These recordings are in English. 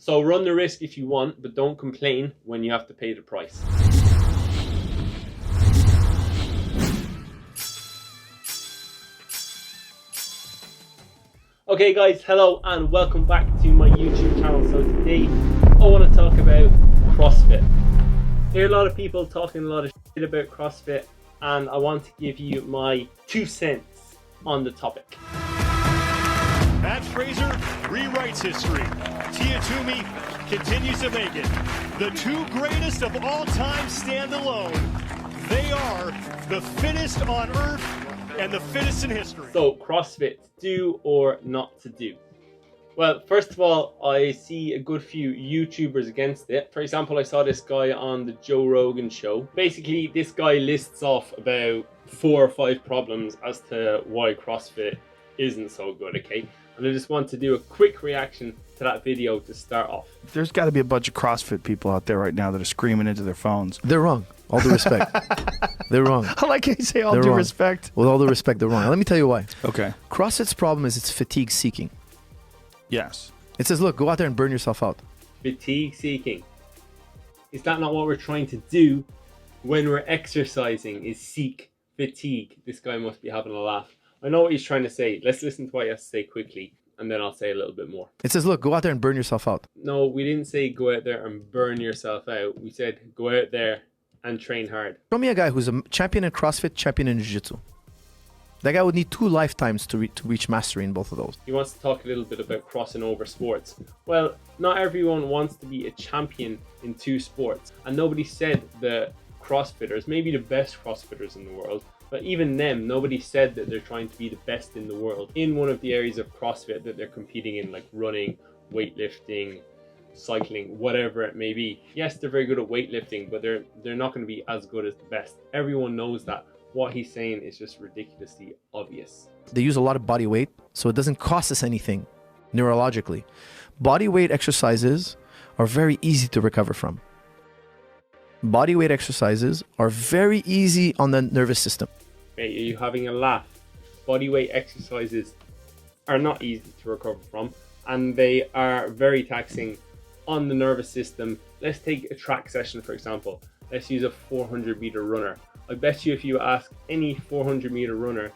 So run the risk if you want, but don't complain when you have to pay the price. Okay guys, hello and welcome back to my YouTube channel. So today I want to talk about CrossFit. I hear a lot of people talking a lot of shit about CrossFit, and I want to give you my 2 cents on the topic. Matt Fraser rewrites history. Tia Toomey continues to make it. The two greatest of all time stand alone. They are the fittest on earth and the fittest in history. So CrossFit, do or not to do? Well, first of all, I see a good few YouTubers against it. For example, I saw this guy on the Joe Rogan show. Basically, this guy lists off about 4 or 5 problems as to why CrossFit isn't so good, okay? And I just want to do a quick reaction to that video to start off. There's got to be a bunch of CrossFit people out there right now that are screaming into their phones. They're wrong. All due respect. They're wrong. I like how you say all They're due wrong. respect. With all due respect, they're wrong. Let me tell you why. Okay. CrossFit's problem is it's fatigue seeking. Yes. It says, look, go out there and burn yourself out. Fatigue seeking. Is that not what we're trying to do when we're exercising, is seek fatigue? This guy must be having a laugh. I know what he's trying to say. Let's listen to what he has to say quickly, and then I'll say a little bit more. It says, look, go out there and burn yourself out. No, we didn't say go out there and burn yourself out. We said go out there and train hard. Show me a guy who's a champion in CrossFit, champion in Jiu-Jitsu. That guy would need 2 lifetimes to reach mastery in both of those. He wants to talk a little bit about crossing over sports. Well, not everyone wants to be a champion in 2 sports. And nobody said the CrossFitters, maybe the best CrossFitters in the world, but even them, nobody said that they're trying to be the best in the world in one of the areas of CrossFit that they're competing in, like running, weightlifting, cycling, whatever it may be. Yes, they're very good at weightlifting, but they're not going to be as good as the best. Everyone knows that. What he's saying is just ridiculously obvious. They use a lot of body weight, so it doesn't cost us anything neurologically. Body weight exercises are very easy to recover from. Body weight exercises are very easy on the nervous system. Hey, are you having a laugh? Body weight exercises are not easy to recover from, and they are very taxing on the nervous system. Let's take a track session, for example. Let's use a 400-meter runner. I bet you if you ask any 400-meter runner,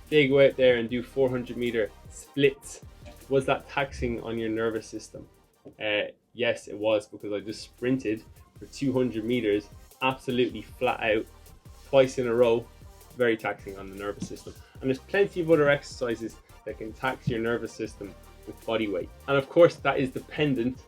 they go out there and do 400-meter splits. Was that taxing on your nervous system? Yes, it was, because I just sprinted for 200 meters, absolutely flat out, twice in a row. Very taxing on the nervous system. And there's plenty of other exercises that can tax your nervous system with body weight. And of course, that is dependent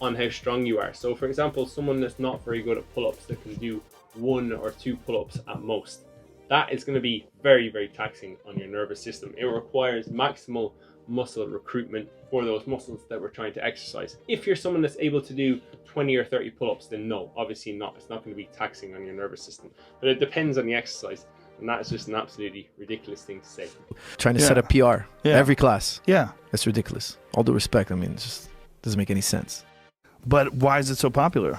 on how strong you are. So for example, someone that's not very good at pull-ups, that can do 1 or 2 pull-ups at most, that is going to be very, very taxing on your nervous system. It requires maximal muscle recruitment for those muscles that we're trying to exercise. If you're someone that's able to do 20 or 30 pull-ups, then no, obviously not. It's not going to be taxing on your nervous system. But it depends on the exercise, and that is just an absolutely ridiculous thing to say. Trying to set a PR every class. Yeah. That's ridiculous. All due respect, I mean, it just doesn't make any sense. But why is it so popular?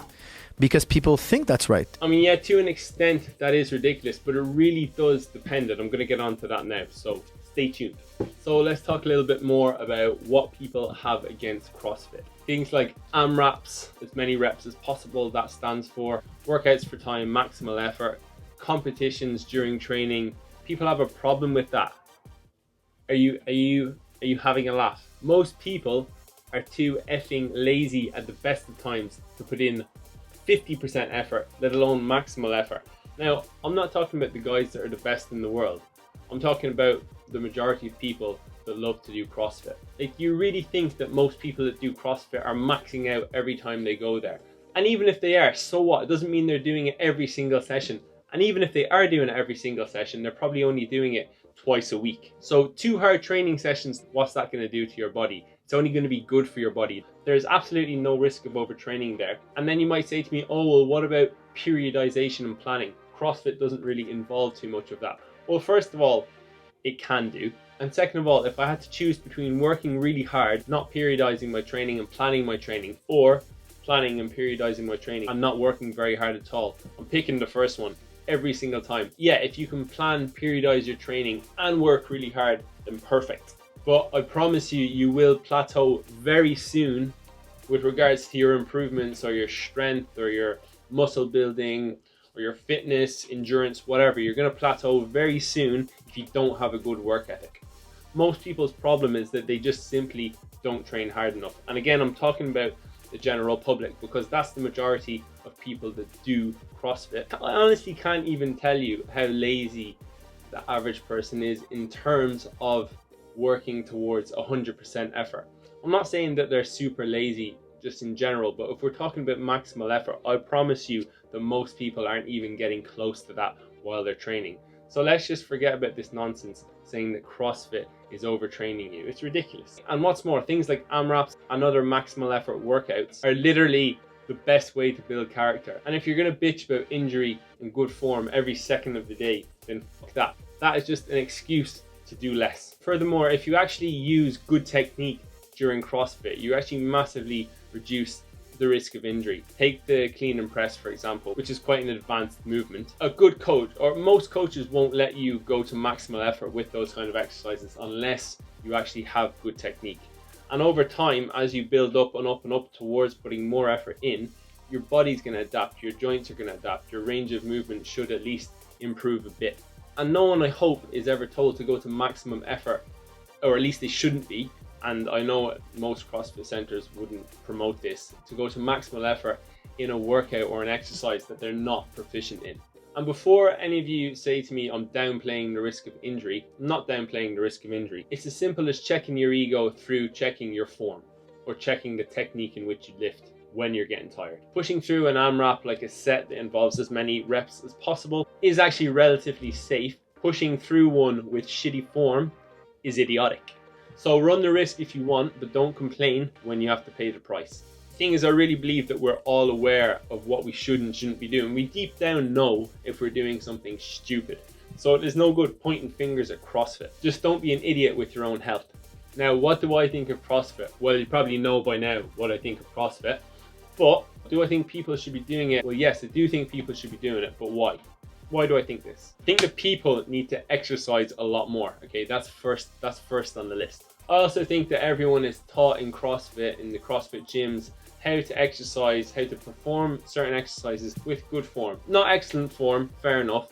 Because people think that's right. I mean, yeah, to an extent that is ridiculous, but it really does depend, and I'm going to get onto that now, so stay tuned. So let's talk a little bit more about what people have against CrossFit. Things like AMRAPs, as many reps as possible, that stands for workouts for time, maximal effort, competitions during training. People have a problem with that. Are you having a laugh? Most people are too effing lazy at the best of times to put in 50% effort, let alone maximal effort. Now, I'm not talking about the guys that are the best in the world. I'm talking about the majority of people that love to do CrossFit. Like, you really think that most people that do CrossFit are maxing out every time they go there? And even if they are, so what? It doesn't mean they're doing it every single session. And even if they are doing it every single session, they're probably only doing it twice a week. So 2 hard training sessions, what's that going to do to your body? It's only going to be good for your body. There's absolutely no risk of overtraining there. And then you might say to me, oh, well, what about periodization and planning? CrossFit doesn't really involve too much of that. Well, first of all, it can do. And second of all, if I had to choose between working really hard, not periodizing my training and planning my training, or planning and periodizing my training and not working very hard at all, I'm picking the first one every single time. Yeah, if you can plan, periodize your training and work really hard, then perfect. But I promise you, you will plateau very soon with regards to your improvements or your strength or your muscle building or your fitness, endurance, whatever. You're going to plateau very soon if you don't have a good work ethic. Most people's problem is that they just simply don't train hard enough. And again, I'm talking about the general public because that's the majority of people that do CrossFit. I honestly can't even tell you how lazy the average person is in terms of working towards 100% effort. I'm not saying that they're super lazy just in general, but if we're talking about maximal effort, I promise you that most people aren't even getting close to that while they're training. So let's just forget about this nonsense saying that CrossFit is overtraining you. It's ridiculous. And what's more, things like AMRAPs and other maximal effort workouts are literally the best way to build character. And if you're going to bitch about injury and good form every second of the day, then fuck that. That is just an excuse to do less. Furthermore, if you actually use good technique during CrossFit, you actually massively reduce the risk of injury. Take the clean and press, for example, which is quite an advanced movement. A good coach, or most coaches, won't let you go to maximal effort with those kind of exercises unless you actually have good technique. And over time, as you build up and up and up towards putting more effort in, your body's going to adapt, your joints are going to adapt, your range of movement should at least improve a bit. And no one, I hope, is ever told to go to maximum effort, or at least they shouldn't be. And I know most CrossFit centers wouldn't promote this, to go to maximal effort in a workout or an exercise that they're not proficient in. And before any of you say to me, I'm downplaying the risk of injury, I'm not downplaying the risk of injury. It's as simple as checking your ego through checking your form or checking the technique in which you lift when you're getting tired. Pushing through an AMRAP like a set that involves as many reps as possible is actually relatively safe. Pushing through one with shitty form is idiotic. So run the risk if you want, but don't complain when you have to pay the price. The thing is, I really believe that we're all aware of what we should and shouldn't be doing. We deep down know if we're doing something stupid. So there's no good pointing fingers at CrossFit. Just don't be an idiot with your own health. Now, what do I think of CrossFit? Well, you probably know by now what I think of CrossFit. But do I think people should be doing it? Well, yes, I do think people should be doing it, but why? Why do I think this? I think that people need to exercise a lot more. Okay, that's first on the list. I also think that everyone is taught in CrossFit, in the CrossFit gyms, how to exercise, how to perform certain exercises with good form. Not excellent form, fair enough,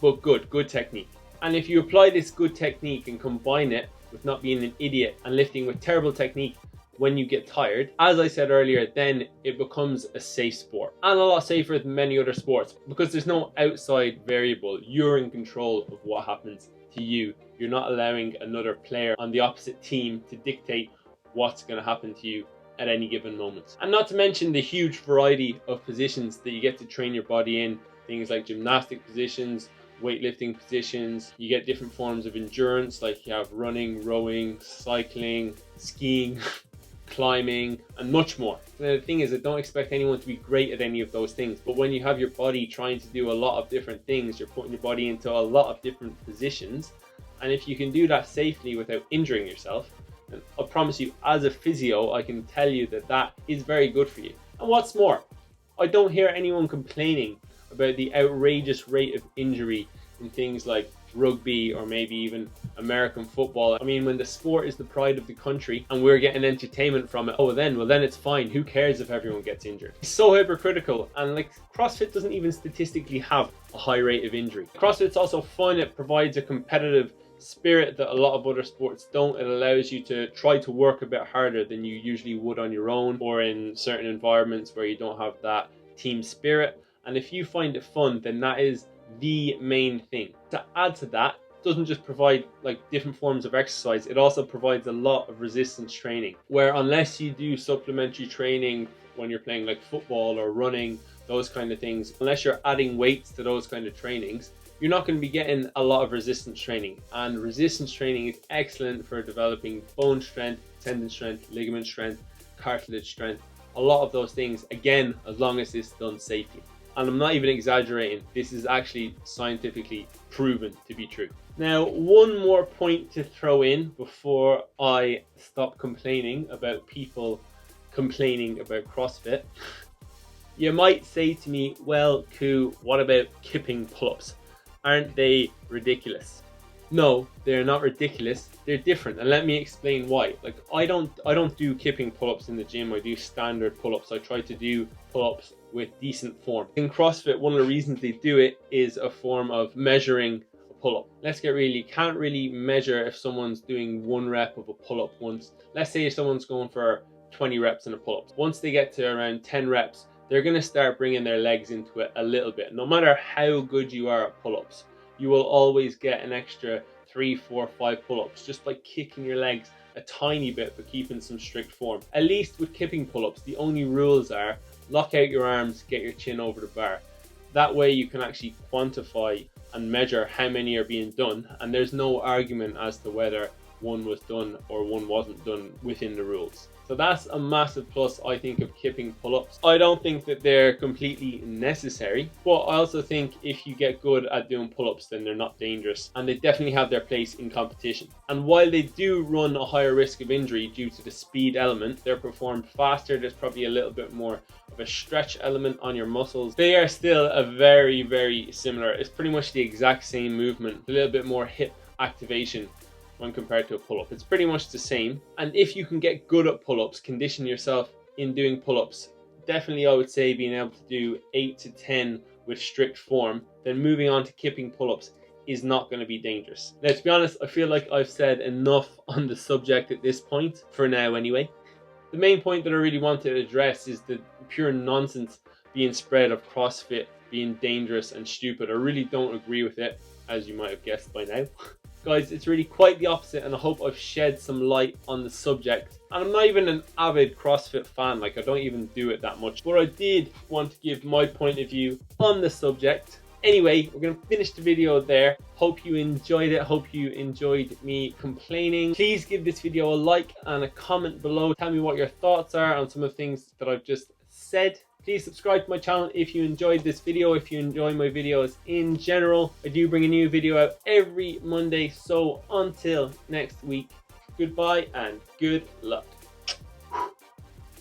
but good technique. And if you apply this good technique and combine it with not being an idiot and lifting with terrible technique when you get tired, as I said earlier, then it becomes a safe sport, and a lot safer than many other sports because there's no outside variable. You're in control of what happens to you. You're not allowing another player on the opposite team to dictate what's going to happen to you at any given moment. And not to mention the huge variety of positions that you get to train your body in, things like gymnastic positions, weightlifting positions. You get different forms of endurance, like you have running, rowing, cycling, skiing, climbing, and much more. The thing is, I don't expect anyone to be great at any of those things, but when you have your body trying to do a lot of different things, you're putting your body into a lot of different positions, and if you can do that safely without injuring yourself, then I promise you, as a physio, I can tell you that that is very good for you. And what's more, I don't hear anyone complaining about the outrageous rate of injury in things like rugby or maybe even American football. I mean, when the sport is the pride of the country and we're getting entertainment from it, well then it's fine. Who cares if everyone gets injured? It's so hypocritical. And like, CrossFit doesn't even statistically have a high rate of injury. CrossFit's also fun. It provides a competitive spirit that a lot of other sports don't. It allows you to try to work a bit harder than you usually would on your own or in certain environments where you don't have that team spirit. And if you find it fun, then that is the main thing. To add to that, it doesn't just provide like different forms of exercise, it also provides a lot of resistance training, where unless you do supplementary training when you're playing like football or running, those kind of things, unless you're adding weights to those kind of trainings, you're not going to be getting a lot of resistance training. And resistance training is excellent for developing bone strength, tendon strength, ligament strength, cartilage strength, a lot of those things, again, as long as it's done safely. And I'm not even exaggerating, this is actually scientifically proven to be true. Now, one more point to throw in before I stop complaining about people complaining about CrossFit. You might say to me, well, Koo, what about kipping pull-ups? Aren't they ridiculous? No, they're not ridiculous. They're different, and let me explain why. Like, I don't do kipping pull-ups in the gym. I do standard pull-ups. I try to do pull-ups with decent form. In CrossFit, one of the reasons they do it is a form of measuring a pull-up. Let's get real, you can't really measure if someone's doing 1 rep of a pull-up once. Let's say if someone's going for 20 reps in a pull-up. Once they get to around 10 reps, they're going to start bringing their legs into it a little bit. No matter how good you are at pull-ups, you will always get an extra 3, 4, 5 pull-ups just by kicking your legs a tiny bit but keeping some strict form. At least with kipping pull-ups, the only rules are lock out your arms, get your chin over the bar. That way you can actually quantify and measure how many are being done, and there's no argument as to whether one was done or one wasn't done within the rules. So that's a massive plus, I think, of kipping pull-ups. I don't think that they're completely necessary, but I also think if you get good at doing pull-ups, then they're not dangerous, and they definitely have their place in competition. And while they do run a higher risk of injury due to the speed element, they're performed faster, there's probably a little bit more of a stretch element on your muscles. They are still a very, very similar, it's pretty much the exact same movement, a little bit more hip activation when compared to a pull-up. It's pretty much the same. And if you can get good at pull-ups, condition yourself in doing pull-ups, definitely I would say being able to do 8 to 10 with strict form, then moving on to kipping pull-ups is not going to be dangerous. Now, to be honest, I feel like I've said enough on the subject at this point, for now anyway. The main point that I really want to address is the pure nonsense being spread of CrossFit being dangerous and stupid. I really don't agree with it, as you might have guessed by now. Guys, it's really quite the opposite, and I hope I've shed some light on the subject. And I'm not even an avid CrossFit fan, like I don't even do it that much, but I did want to give my point of view on the subject. Anyway, we're going to finish the video there. Hope you enjoyed it. Hope you enjoyed me complaining. Please give this video a like and a comment below. Tell me what your thoughts are on some of the things that I've just said. Please subscribe to my channel if you enjoyed this video, if you enjoy my videos in general. I do bring a new video out every Monday, so until next week, goodbye and good luck.